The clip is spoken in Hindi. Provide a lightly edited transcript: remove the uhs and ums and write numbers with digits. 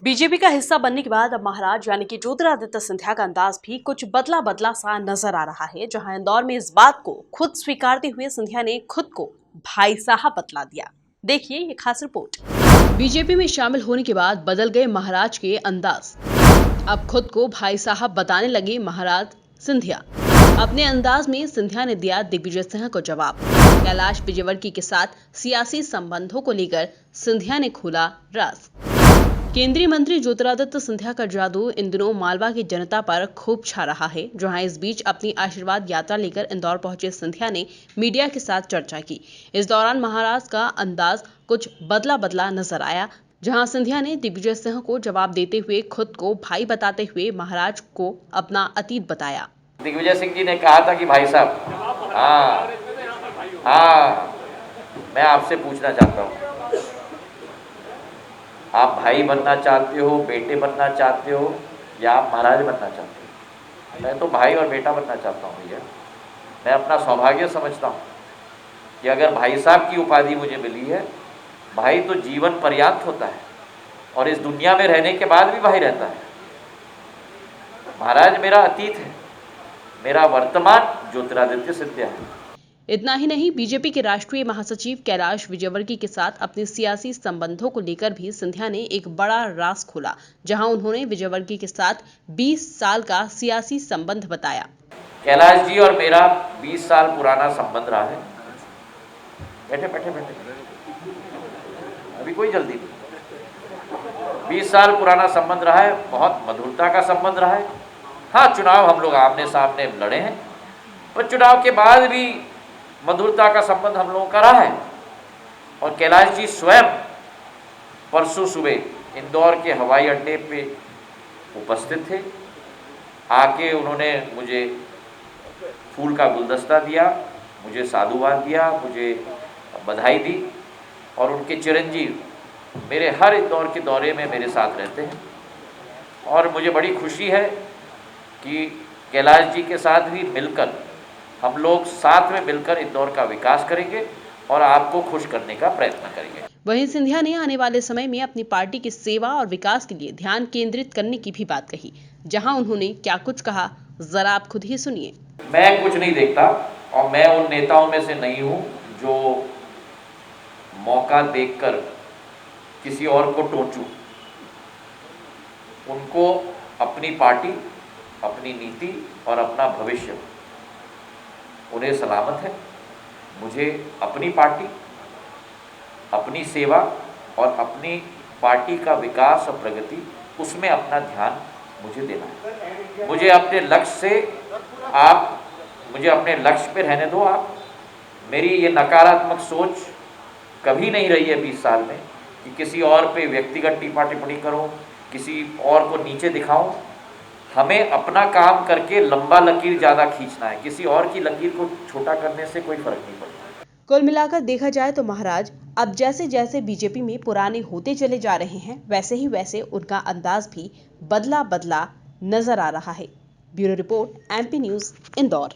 बीजेपी का हिस्सा बनने के बाद अब महाराज यानी कि ज्योतिरादित्य सिंधिया का अंदाज भी कुछ बदला बदला सा नजर आ रहा है। जहां इंदौर में इस बात को खुद स्वीकारते हुए सिंधिया ने खुद को भाई साहब बतला दिया। देखिए ये खास रिपोर्ट। बीजेपी में शामिल होने के बाद बदल गए महाराज के अंदाज। अब खुद को भाई साहब बताने लगे महाराज सिंधिया। अपने अंदाज में सिंधिया ने दिया दिग्विजय सिंह को जवाब। कैलाश विजयवर्गीय के साथ सियासी संबंधों को लेकर सिंधिया ने खोला राज। केंद्रीय मंत्री ज्योतिरादित्य सिंधिया का जादू इन दिनों मालवा की जनता पर खूब छा रहा है। जहां इस बीच अपनी आशीर्वाद यात्रा लेकर इंदौर पहुंचे सिंधिया ने मीडिया के साथ चर्चा की। इस दौरान महाराज का अंदाज कुछ बदला बदला नजर आया। जहां सिंधिया ने दिग्विजय सिंह को जवाब देते हुए खुद को भाई बताते हुए महाराज को अपना अतीत बताया। दिग्विजय सिंह जी ने कहा था कि भाई साहब, हाँ, मैं आपसे पूछना चाहता हूँ, आप भाई बनना चाहते हो, बेटे बनना चाहते हो, या आप महाराज बनना चाहते हो? मैं तो भाई और बेटा बनना चाहता हूँ भैया। मैं अपना सौभाग्य समझता हूँ कि अगर भाई साहब की उपाधि मुझे मिली है। भाई तो जीवन पर्याप्त होता है और इस दुनिया में रहने के बाद भी भाई रहता है। महाराज मेरा अतीत है, मेरा वर्तमान ज्योतिरादित्य सिंधिया है। इतना ही नहीं, बीजेपी के राष्ट्रीय महासचिव कैलाश विजयवर्गीय के साथ अपने सियासी संबंधों को लेकर भी सिंधिया ने एक बड़ा राज खोला। जहां उन्होंने विजयवर्गीय के साथ 20 साल का सियासी संबंध बताया। कैलाश जी और मेरा 20 साल पुराना संबंध रहा है। बैठे बैठे बैठे, अभी कोई जल्दी नहीं। 20 साल पुराना संबंध रहा है, बहुत मधुरता का संबंध रहा है। हाँ, चुनाव हम लोग आमने सामने लड़े हैं, पर चुनाव के बाद भी मधुरता का संबंध हम लोगों का रहा है। और कैलाश जी स्वयं परसों सुबह इंदौर के हवाई अड्डे पे उपस्थित थे। आके उन्होंने मुझे फूल का गुलदस्ता दिया, मुझे साधुवाद दिया, मुझे बधाई दी। और उनके चिरंजीव मेरे हर इंदौर के दौरे में मेरे साथ रहते हैं। और मुझे बड़ी खुशी है कि कैलाश जी के साथ भी मिलकर हम लोग साथ में मिलकर इंदौर का विकास करेंगे और आपको खुश करने का प्रयत्न करेंगे। वहीं सिंधिया ने आने वाले समय में अपनी पार्टी की सेवा और विकास के लिए ध्यान केंद्रित करने की भी बात कही। जहां उन्होंने क्या कुछ कहा, जरा आप खुद ही सुनिए। मैं कुछ नहीं देखता और मैं उन नेताओं में से नहीं हूं जो मौका देखकर किसी और को टोचूं। उनको अपनी पार्टी, अपनी नीति और अपना भविष्य उन्हें सलामत है। मुझे अपनी पार्टी, अपनी सेवा और अपनी पार्टी का विकास और प्रगति, उसमें अपना ध्यान मुझे देना है। मुझे अपने लक्ष्य पे रहने दो आप। मेरी ये नकारात्मक सोच कभी नहीं रही है 20 साल में कि किसी और पे व्यक्तिगत टीपा टिप्पणी करूं, किसी और को नीचे दिखाऊं। हमें अपना काम करके लंबा लकीर ज़्यादा खींचना है, किसी और की लकीर को छोटा करने से कोई फर्क नहीं पड़ता। कुल मिलाकर देखा जाए तो महाराज अब जैसे जैसे बीजेपी में पुराने होते चले जा रहे हैं, वैसे ही वैसे उनका अंदाज भी बदला बदला नजर आ रहा है। Bureau report, MP news, Indore.